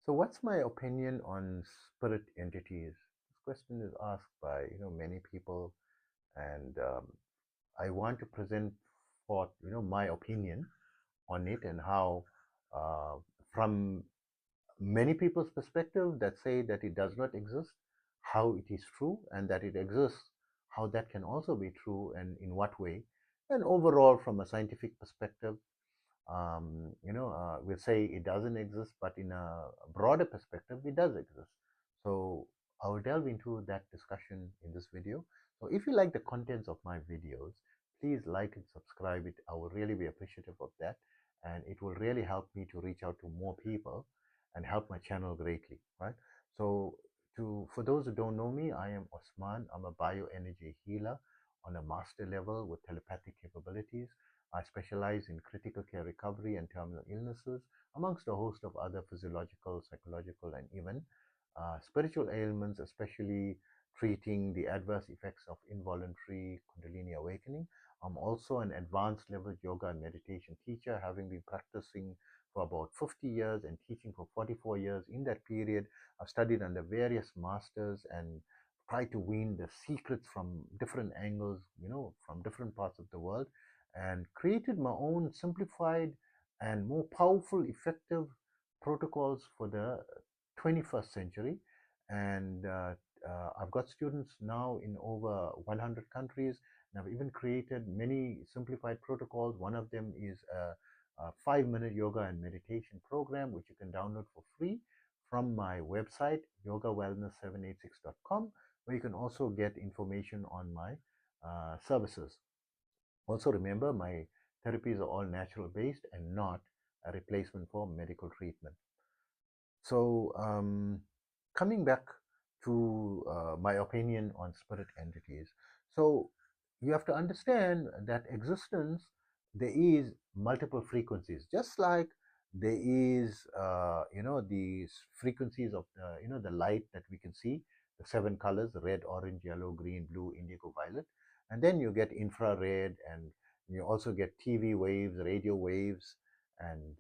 So, what's my opinion on spirit entities? This question is asked by many people, and I want to present forth my opinion on it and how, uh, from many people's perspective that say that it does not exist, how it is true, and that it exists, how that can also be true, and in what way, and overall from a scientific perspective we'll say it doesn't exist, but in a broader perspective, it does exist. So I will delve into that discussion in this video. So if you like the contents of my videos, please like and subscribe it. I will really be appreciative of that. And it will really help me to reach out to more people and help my channel greatly, right? So for those who don't know me, I am Osman. I'm a bioenergy healer on a master level with telepathic capabilities. I specialize in critical care recovery and terminal illnesses, amongst a host of other physiological, psychological, and even spiritual ailments, especially treating the adverse effects of involuntary Kundalini awakening. I'm also an advanced level yoga and meditation teacher, having been practicing for about 50 years and teaching for 44 years. In that period, I've studied under various masters and tried to wean the secrets from different angles, from different parts of the world, and created my own simplified and more powerful, effective protocols for the 21st century. And I've got students now in over 100 countries, and I've even created many simplified protocols. One of them is a 5-minute yoga and meditation program, which you can download for free from my website, yogawellness786.com, where you can also get information on my services. Also, remember, my therapies are all natural based and not a replacement for medical treatment. So, coming back to my opinion on spirit entities. So, you have to understand that existence, there is multiple frequencies, just like there is, these frequencies of the light that we can see, the 7 colors: red, orange, yellow, green, blue, indigo, violet. And then you get infrared, and you also get TV waves, radio waves, and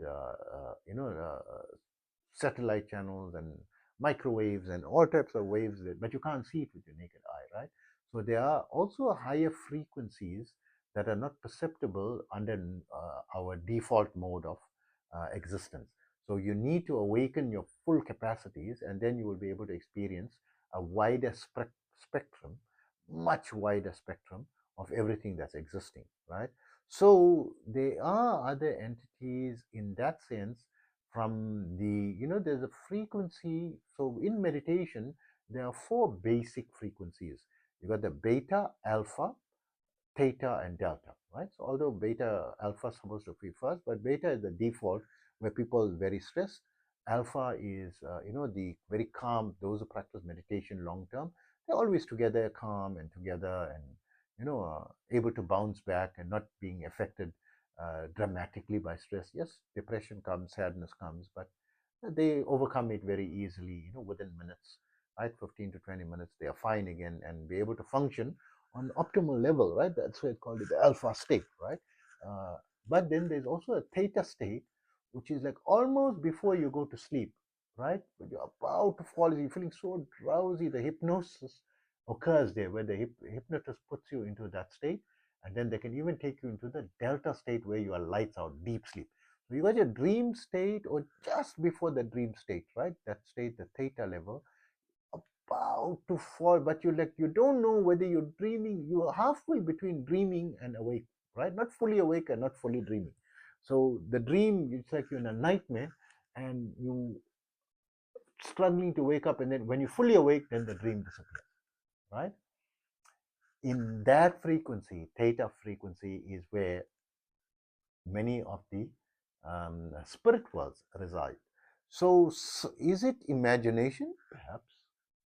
satellite channels and microwaves and all types of waves, but you can't see it with your naked eye, right? So there are also higher frequencies that are not perceptible under our default mode of existence. So you need to awaken your full capacities, and then you will be able to experience a wider spectrum, much wider spectrum of everything that's existing, right? So there are other entities in that sense. From the, there's a frequency. So in meditation, there are 4 basic frequencies. You got the beta, alpha, theta, and delta, right? So although beta, alpha is supposed to be first, but beta is the default, where people are very stressed. Alpha is the very calm. Those who practice meditation long term, they're always together, calm and together, and able to bounce back and not being affected dramatically by stress. Yes, depression comes, sadness comes, but they overcome it very easily, within minutes, right? 15 to 20 minutes, they are fine again and be able to function on optimal level, right? That's why it's called the alpha state, right? Uh, but then there's also a theta state, which is like almost before you go to sleep, right? When you're about to fall, you're feeling so drowsy, the hypnosis occurs there, where the hypnotist puts you into that state, and then they can even take you into the delta state, where you are lights out, deep sleep. So you got your dream state, or just before the dream state, right? That state, the theta level, about to fall, but you don't know whether you're dreaming. You're halfway between dreaming and awake, right? Not fully awake and not fully dreaming. So the dream, it's like you're in a nightmare and you struggling to wake up, and then when you're fully awake, then the dream disappears, right? In that frequency, theta frequency, is where many of the spirit worlds reside. So is it imagination? Perhaps,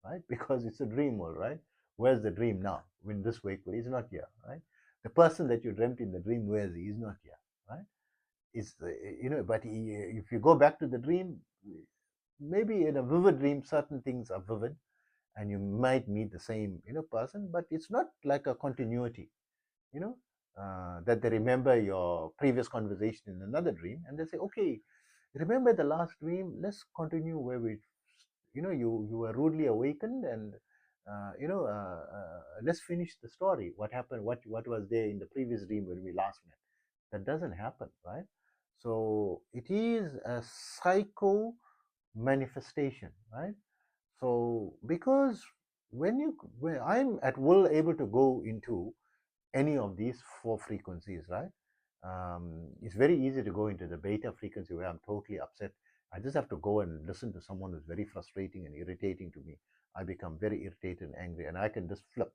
right? Because it's a dream world, right? Where's the dream now? When this wakeful, he's not here, right? The person that you dreamt in the dream, where is he? He's not here, right? It's but if you go back to the dream, maybe in a vivid dream, certain things are vivid, and you might meet the same person, but it's not like a continuity, you know, that they remember your previous conversation in another dream, and they say, okay, remember the last dream. Let's continue where we, you were rudely awakened, and let's finish the story. What happened? What was there in the previous dream when we last met? That doesn't happen, right? So it is a psycho manifestation, right? So because when I'm at will able to go into any of these four frequencies, right? It's very easy to go into the beta frequency where I'm totally upset. I just have to go and listen to someone who's very frustrating and irritating to me. I become very irritated and angry, and I can just flip.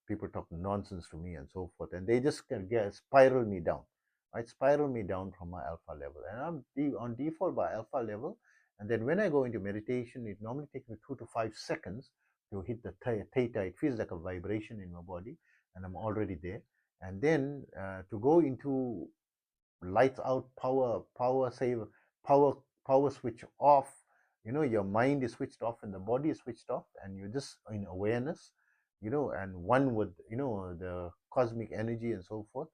People talk nonsense to me and so forth, and they just can spiral me down, right? Spiral me down from my alpha level, and I'm on default by alpha level. And then when I go into meditation, it normally takes me 2 to 5 seconds to hit the theta. It feels like a vibration in my body, and I'm already there. And then to go into lights out, power save, power power switch off. Your mind is switched off and the body is switched off, and you're just in awareness. And one with the cosmic energy and so forth.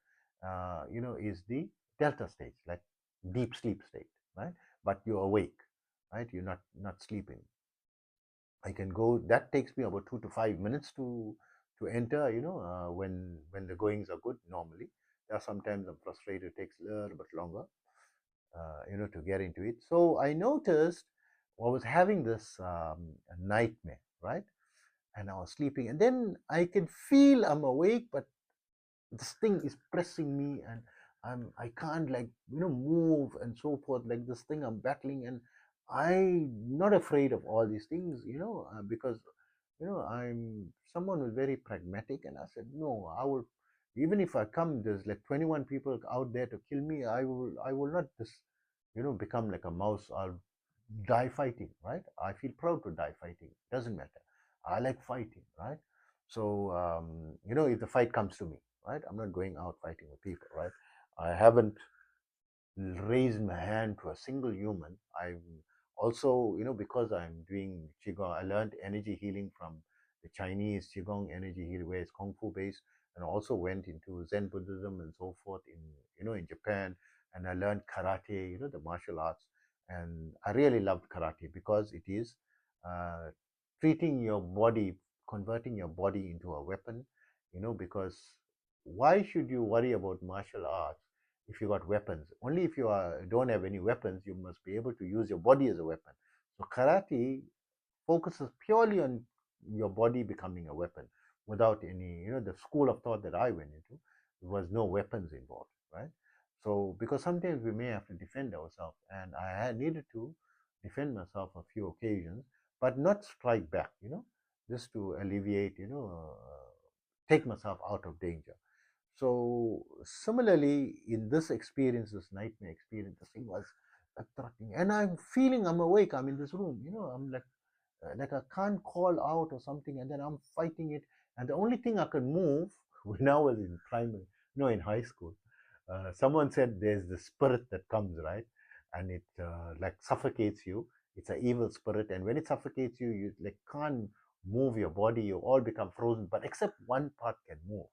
Is the delta stage, like deep sleep state, right? But you're awake, right? You're not sleeping. I can go. That takes me about 2 to 5 minutes to enter. When the goings are good. Normally, there are sometimes I'm frustrated. It takes a little bit longer. To get into it. So I noticed I was having this nightmare, right? And I was sleeping, and then I can feel I'm awake, but this thing is pressing me, and I can't, like, move and so forth, like this thing I'm battling. And I'm not afraid of all these things, because I'm someone who's very pragmatic. And I said, no, I will, even if I come, there's like 21 people out there to kill me, I will not just become like a mouse. I'll die fighting, right? I feel proud to die fighting. Doesn't matter. I like fighting, right? So if the fight comes to me, right, I'm not going out fighting with people, right? I haven't raised my hand to a single human. I'm also, because I'm doing Qigong, I learned energy healing from the Chinese Qigong Energy Healing, where it's Kung Fu based, and also went into Zen Buddhism and so forth in Japan. And I learned karate, the martial arts. And I really loved karate because it is uh, treating your body, converting your body into a weapon, because why should you worry about martial arts if you got weapons? Only if you don't have any weapons, you must be able to use your body as a weapon. So karate focuses purely on your body becoming a weapon without any, the school of thought that I went into, there was no weapons involved, right? So because sometimes we may have to defend ourselves, and I had needed to defend myself a few occasions, but not strike back, just to alleviate, take myself out of danger. So similarly, in this experience, this nightmare experience, this thing was threatening, and I'm feeling I'm awake. I'm in this room, I'm like I can't call out or something, and then I'm fighting it. And the only thing I can move when I was in primary, in high school, someone said there's the spirit that comes, right, and it like suffocates you. It's an evil spirit, and when it suffocates you, you like can't move your body. You all become frozen, but except one part can move.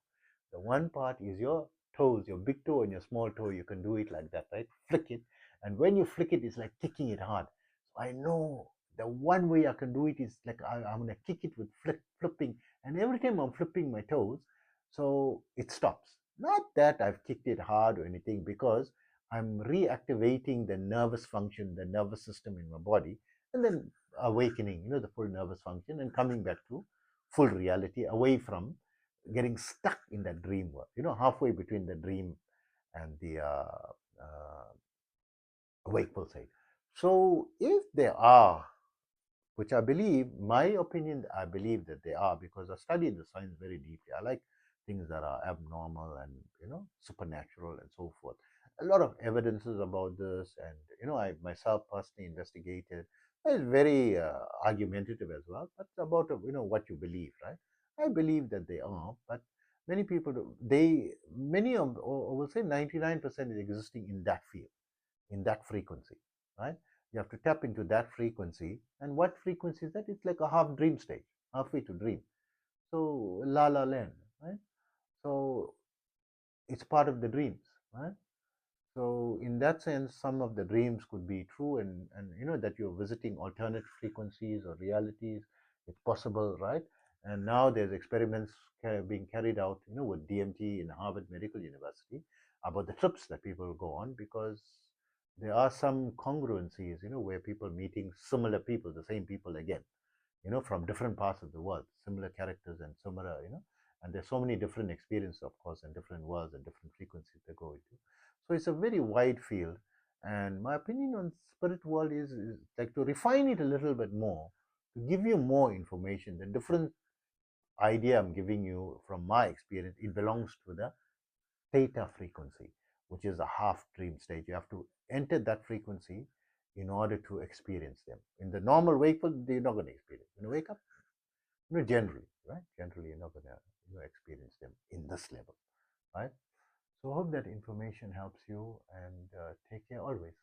The one part is your toes, your big toe and your small toe. You can do it like that, right? Flick it. And when you flick it, it's like kicking it hard. So I know the one way I can do it is like I'm going to kick it with flipping. And every time I'm flipping my toes, so it stops. Not that I've kicked it hard or anything, because I'm reactivating the nervous function, the nervous system in my body, and then awakening, the full nervous function, and coming back to full reality, away from getting stuck in that dream world, halfway between the dream and the wakeful side. So if there are, which I believe, my opinion, I believe that they are, because I studied the science very deeply. I like things that are abnormal and supernatural and so forth. A lot of evidences about this, and I myself personally investigated. It's very argumentative as well, but about what you believe, right? I believe that they are, but many people many of, or will say 99% is existing in that field, in that frequency, right? You have to tap into that frequency. And what frequency is that? It's like a half dream stage, halfway to dream. So la la land, right? So it's part of the dreams, right? So in that sense, some of the dreams could be true, and that you're visiting alternate frequencies or realities. It's possible, right? And now there's experiments being carried out, with DMT in Harvard Medical University about the trips that people go on, because there are some congruencies, where people meeting similar people, the same people again, from different parts of the world, similar characters and similar, and there's so many different experiences, of course, and different worlds and different frequencies they go into. So it's a very wide field. And my opinion on spirit world is like to refine it a little bit more, to give you more information. The different idea I'm giving you from my experience, it belongs to the theta frequency, which is a half dream stage. You have to enter that frequency in order to experience them. In the normal wakeful, you're not going to experience. When you wake up, generally, right? Generally, you're not going to experience them in this level, right? So I hope that information helps you, and take care always.